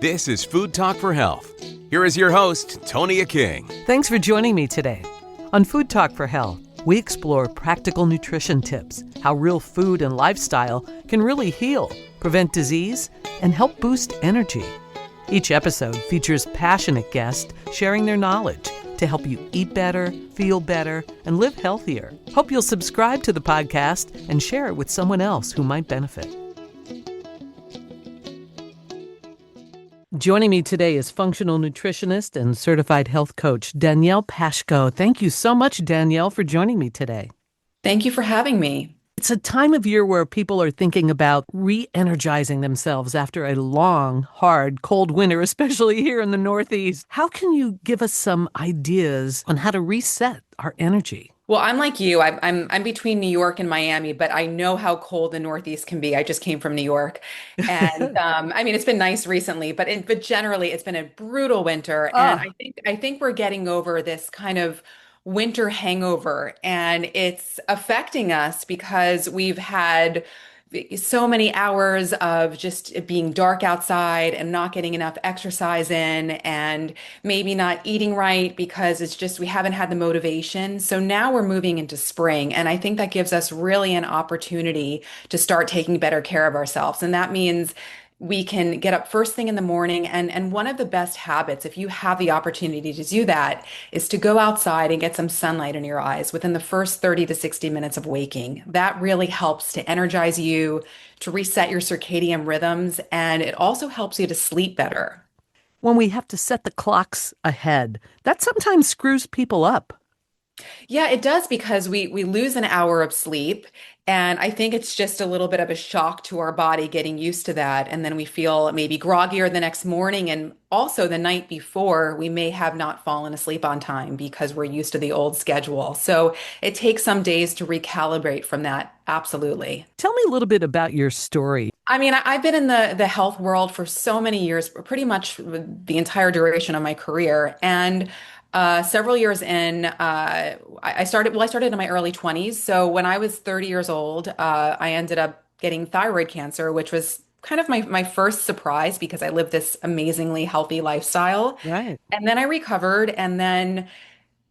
This is Food Talk for Health. Here is your host, Tonia King. Thanks for joining me today. On Food Talk for Health, we explore practical nutrition tips, how real food and lifestyle can really heal, prevent disease, and help boost energy. Each episode features passionate guests sharing their knowledge to help you eat better, feel better, and live healthier. Hope you'll subscribe to the podcast and share it with someone else who might benefit. Joining me today is functional nutritionist and certified health coach Danielle Pashko. Thank you so much, Danielle, for joining me today. Thank you for having me. It's a time of year where people are thinking about re-energizing themselves after a long, hard, cold winter, especially here in the Northeast. How can you give us some ideas on how to reset our energy? Well, I'm like you. I'm between New York and Miami, but I know how cold the Northeast can be. I just came from New York, and I mean it's been nice recently, but generally it's been a brutal winter, and I think we're getting over this kind of winter hangover, and it's affecting us because we've had so many hours of just being dark outside and not getting enough exercise in and maybe not eating right because it's just we haven't had the motivation. So now we're moving into spring, and I think that gives us really an opportunity to start taking better care of ourselves. And that means we can get up first thing in the morning. And one of the best habits, if you have the opportunity to do that, is to go outside and get some sunlight in your eyes within the first 30 to 60 minutes of waking. That really helps to energize you, to reset your circadian rhythms, and it also helps you to sleep better. When we have to set the clocks ahead, that sometimes screws people up. Yeah, it does because we lose an hour of sleep. And I think it's just a little bit of a shock to our body getting used to that. And then we feel maybe groggier the next morning. And also the night before, we may have not fallen asleep on time because we're used to the old schedule. So it takes some days to recalibrate from that. Absolutely. Tell me a little bit about your story. I mean, I've been in the health world for so many years, pretty much the entire duration of my career. And several years in, I started in my early 20s. So when I was 30 years old, I ended up getting thyroid cancer, which was kind of my first surprise because I lived this amazingly healthy lifestyle. Right. And then I recovered. And then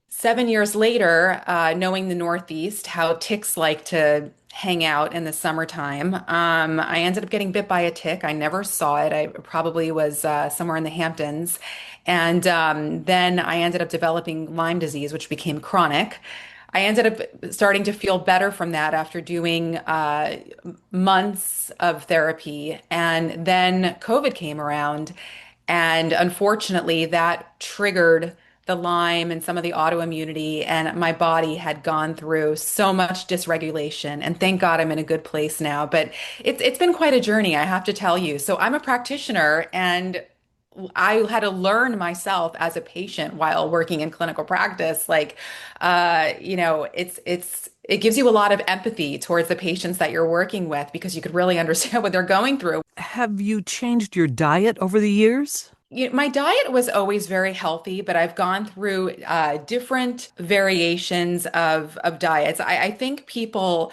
7 years later, knowing the Northeast, how ticks like to hang out in the summertime, I ended up getting bit by a tick. I never saw it. I probably was somewhere in the Hamptons. And then I ended up developing Lyme disease, which became chronic. I ended up starting to feel better from that after doing months of therapy. And then COVID came around. And unfortunately, that triggered the Lyme and some of the autoimmunity, and my body had gone through so much dysregulation. And thank God I'm in a good place now. But it's been quite a journey, I have to tell you. So I'm a practitioner, and I had to learn myself as a patient while working in clinical practice. Like, it gives you a lot of empathy towards the patients that you're working with because you could really understand what they're going through. Have you changed your diet over the years? My diet was always very healthy, but I've gone through different variations of diets. I think people,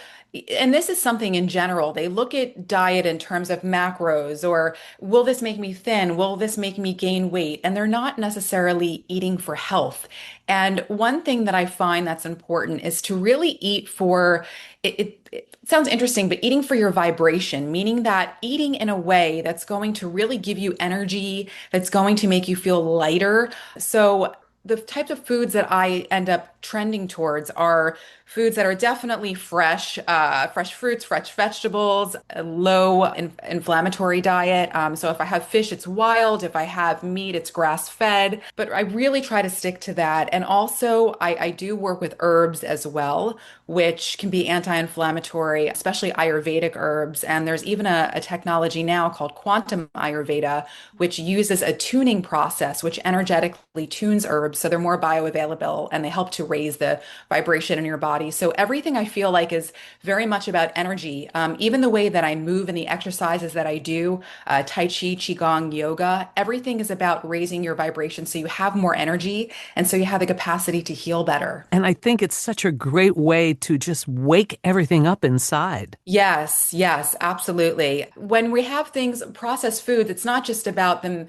and this is something in general, they look at diet in terms of macros or will this make me thin? Will this make me gain weight? And they're not necessarily eating for health. And one thing that I find that's important is to really eat for it sounds interesting, but eating for your vibration, meaning that eating in a way that's going to really give you energy, that's going to make you feel lighter. So the types of foods that I end up trending towards are foods that are definitely fresh, fresh fruits, fresh vegetables, a low inflammatory diet. So if I have fish, it's wild. If I have meat, it's grass-fed. But I really try to stick to that. And also, I do work with herbs as well, which can be anti-inflammatory, especially Ayurvedic herbs. And there's even a technology now called quantum Ayurveda, which uses a tuning process, which energetically tunes herbs herbs, so they're more bioavailable and they help to raise the vibration in your body. So everything I feel like is very much about energy. Even the way that I move and the exercises that I do, Tai Chi, Qigong, yoga, everything is about raising your vibration so you have more energy and so you have the capacity to heal better. And I think it's such a great way to just wake everything up inside. Yes, yes, absolutely. When we have things, processed foods, it's not just about them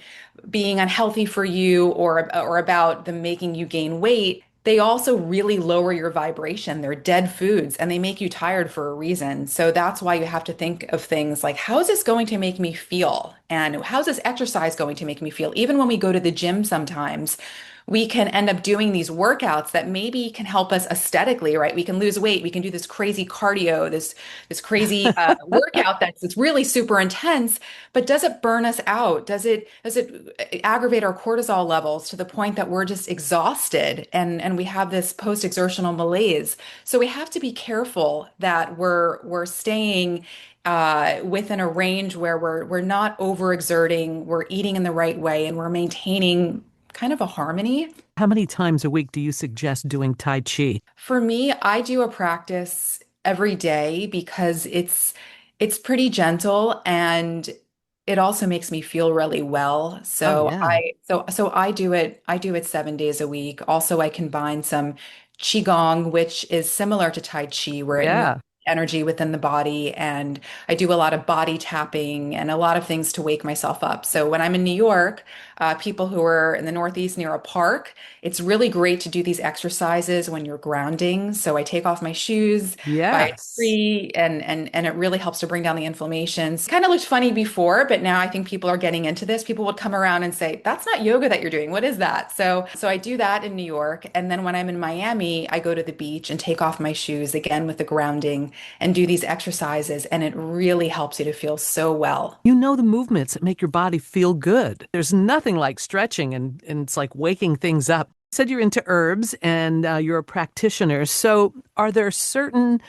being unhealthy for you or about them making you gain weight. They also really lower your vibration. They're dead foods and they make you tired for a reason. So that's why you have to think of things like, how is this going to make me feel? And how's this exercise going to make me feel? Even when we go to the gym sometimes, we can end up doing these workouts that maybe can help us aesthetically, right? We can lose weight. We can do this crazy cardio, this crazy workout that's really super intense. But does it burn us out? Does it aggravate our cortisol levels to the point that we're just exhausted and we have this post-exertional malaise? So we have to be careful that we're staying within a range where we're not overexerting, we're eating in the right way, and we're maintaining kind of a harmony. How many times a week do you suggest doing Tai Chi? For me, I do a practice every day because it's pretty gentle and it also makes me feel really well. Oh, So yeah. I do it 7 days a week. Also, I combine some Qigong, which is similar to Tai Chi, where it moves Yeah. energy within the body. And I do a lot of body tapping and a lot of things to wake myself up. So when I'm in New York, people who are in the Northeast near a park, it's really great to do these exercises when you're grounding. So I take off my shoes by a Yes. tree and it really helps to bring down the inflammation. It kind of looked funny before, but now I think people are getting into this. People would come around and say, "That's not yoga that you're doing. What is that?" So I do that in New York, and then when I'm in Miami, I go to the beach and take off my shoes again with the grounding and do these exercises, and it really helps you to feel so well. You know the movements that make your body feel good. There's nothing like stretching and it's like waking things up. You said you're into herbs and you're a practitioner. So are there certain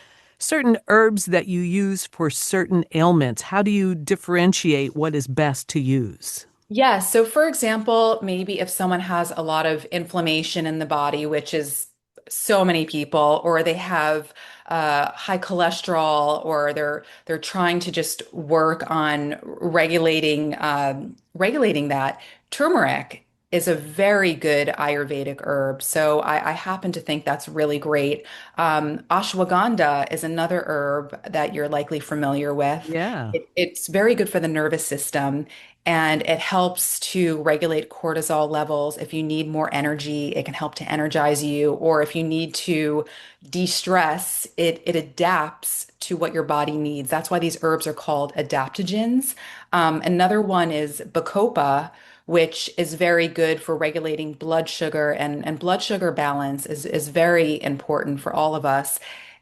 herbs that you use for certain ailments? How do you differentiate what is best to use? Yeah, so for example, maybe if someone has a lot of inflammation in the body, which is so many people, or they have high cholesterol, or they're trying to just work on regulating that, turmeric is a very good Ayurvedic herb. So I happen to think that's really great. Ashwagandha is another herb that you're likely familiar with. Yeah. It's very good for the nervous system and it helps to regulate cortisol levels. If you need more energy, it can help to energize you. Or if you need to de-stress, it adapts to what your body needs. That's why these herbs are called adaptogens. Another one is Bacopa, which is very good for regulating blood sugar, and blood sugar balance is very important for all of us.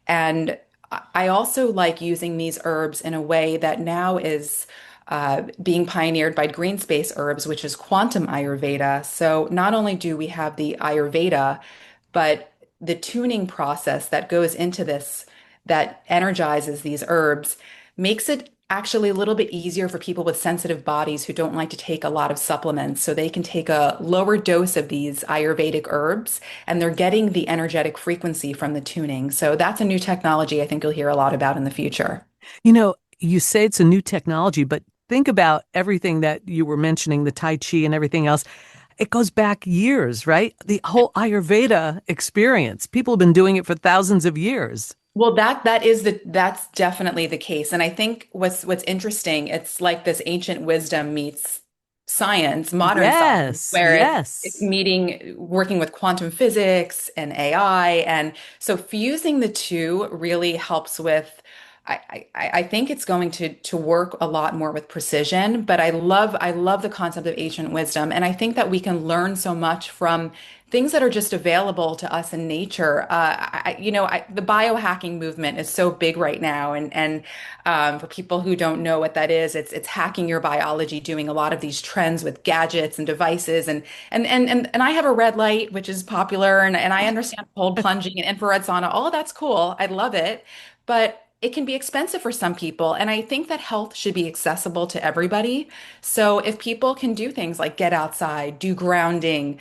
And I also like using these herbs in a way that now is being pioneered by Green Space Herbs, which is quantum Ayurveda. So not only do we have the Ayurveda, but the tuning process that goes into this that energizes these herbs makes it actually a little bit easier for people with sensitive bodies who don't like to take a lot of supplements. So they can take a lower dose of these Ayurvedic herbs and they're getting the energetic frequency from the tuning. So that's a new technology I think you'll hear a lot about in the future. You know, you say it's a new technology, but think about everything that you were mentioning, the Tai Chi and everything else. It goes back years, right? The whole Ayurveda experience. People have been doing it for thousands of years. Well, that's definitely the case. And I think what's interesting, it's like this ancient wisdom meets science, modern science, Yes, where it's yes. meeting working with quantum physics and AI. And so fusing the two really helps with I think it's going to work a lot more with precision, but I love the concept of ancient wisdom, and I think that we can learn so much from things that are just available to us in nature. The biohacking movement is so big right now, and for people who don't know what that is, it's hacking your biology, doing a lot of these trends with gadgets and devices, and I have a red light, which is popular, and I understand cold plunging and infrared sauna. All of that's cool. I love it, but it can be expensive for some people. And I think that health should be accessible to everybody. So if people can do things like get outside, do grounding,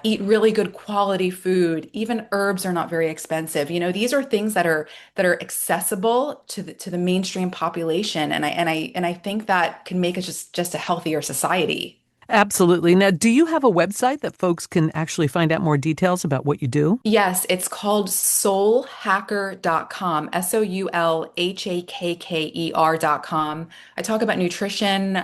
eat really good quality food, even herbs are not very expensive. These are things that are accessible to the mainstream population. And I think that can make us just a healthier society. Absolutely. Now, do you have a website that folks can actually find out more details about what you do? Yes, it's called soulhakker.com, soulhakker.com. I talk about nutrition,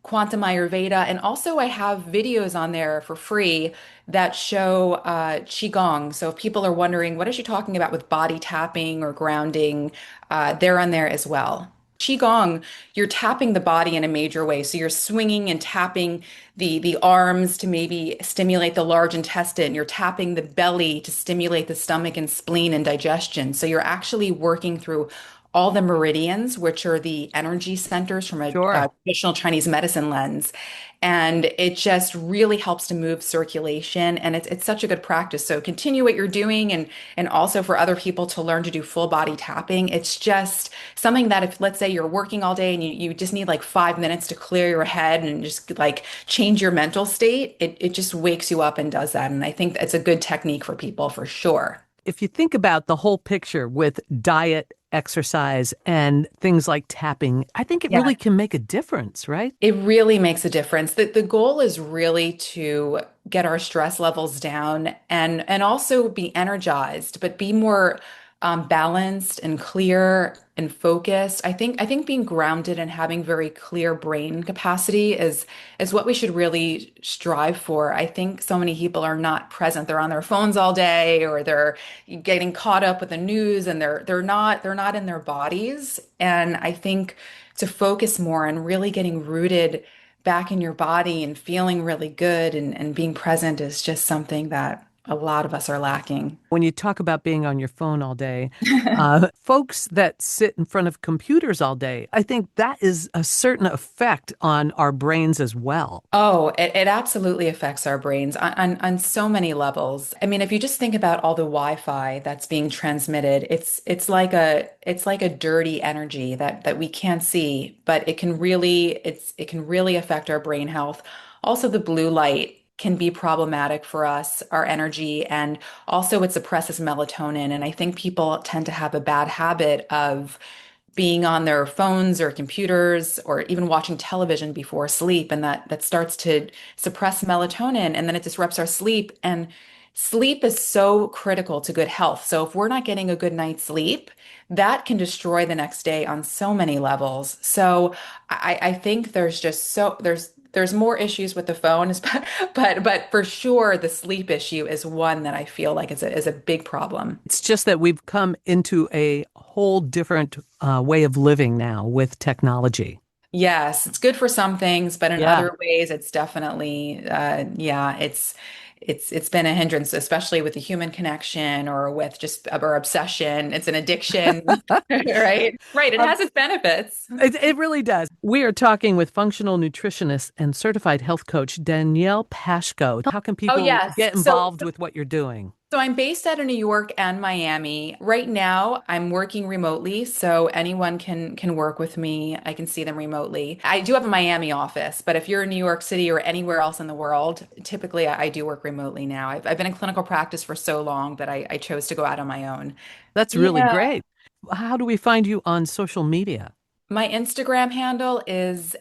quantum Ayurveda, and also I have videos on there for free that show Qigong. So if people are wondering, what is she talking about with body tapping or grounding, they're on there as well. Qigong, you're tapping the body in a major way. So you're swinging and tapping the arms to maybe stimulate the large intestine. You're tapping the belly to stimulate the stomach and spleen and digestion. So you're actually working through all the meridians, which are the energy centers from a Sure. traditional Chinese medicine lens. And it just really helps to move circulation. And it's such a good practice. So continue what you're doing and also for other people to learn to do full body tapping. It's just something that if, let's say you're working all day and you just need like 5 minutes to clear your head and just like change your mental state, it just wakes you up and does that. And I think it's a good technique for people for sure. If you think about the whole picture with diet, exercise, and things like tapping, I think it Yeah. really can make a difference, right? It really makes a difference. The goal is really to get our stress levels down and also be energized, but be more balanced and clear and focused. I think being grounded and having very clear brain capacity is what we should really strive for. I think so many people are not present. They're on their phones all day, or they're getting caught up with the news, and they're not in their bodies. And I think to focus more and really getting rooted back in your body and feeling really good and being present is just something that a lot of us are lacking. When you talk about being on your phone all day, folks that sit in front of computers all day, I think that is a certain effect on our brains as well. Oh, it absolutely affects our brains on so many levels. I mean, if you just think about all the Wi-Fi that's being transmitted, it's like a dirty energy that we can't see, but it can really affect our brain health. Also, the blue light can be problematic for us, our energy, and also it suppresses melatonin. And I think people tend to have a bad habit of being on their phones or computers or even watching television before sleep, and that starts to suppress melatonin, and then it disrupts our sleep. And sleep is so critical to good health. So if we're not getting a good night's sleep, that can destroy the next day on so many levels. So I think there's more issues with the phone, but for sure the sleep issue is one that I feel like is a big problem. It's just that we've come into a whole different way of living now with technology. Yes, it's good for some things, but in Yeah. other ways, it's definitely, yeah, it's been a hindrance, especially with the human connection or with just our obsession. It's an addiction, right? Right. It has its benefits. It really does. We are talking with functional nutritionist and certified health coach Danielle Pashko. How can Oh, people yes. get involved with what you're doing? So I'm based out of New York and Miami. Right now, I'm working remotely, so anyone can work with me. I can see them remotely. I do have a Miami office, but if you're in New York City or anywhere else in the world, typically I do work remotely now. I've been in clinical practice for so long that I chose to go out on my own. That's really Yeah. great. How do we find you on social media? My Instagram handle is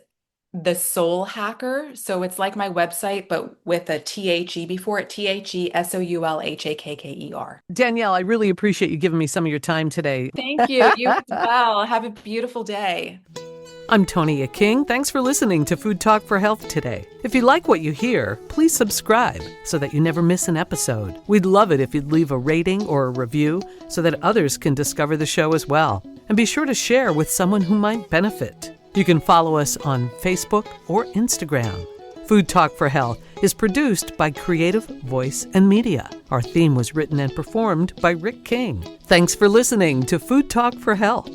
the Soulhakker. So it's like my website, but with a THE before it, THESOULHAKKER. Danielle, I really appreciate you giving me some of your time today. Thank you. You as well. Have a beautiful day. I'm Tonia King. Thanks for listening to Food Talk for Health today. If you like what you hear, please subscribe so that you never miss an episode. We'd love it if you'd leave a rating or a review so that others can discover the show as well. And be sure to share with someone who might benefit. You can follow us on Facebook or Instagram. Food Talk for Health is produced by Creative Voice and Media. Our theme was written and performed by Rick King. Thanks for listening to Food Talk for Health.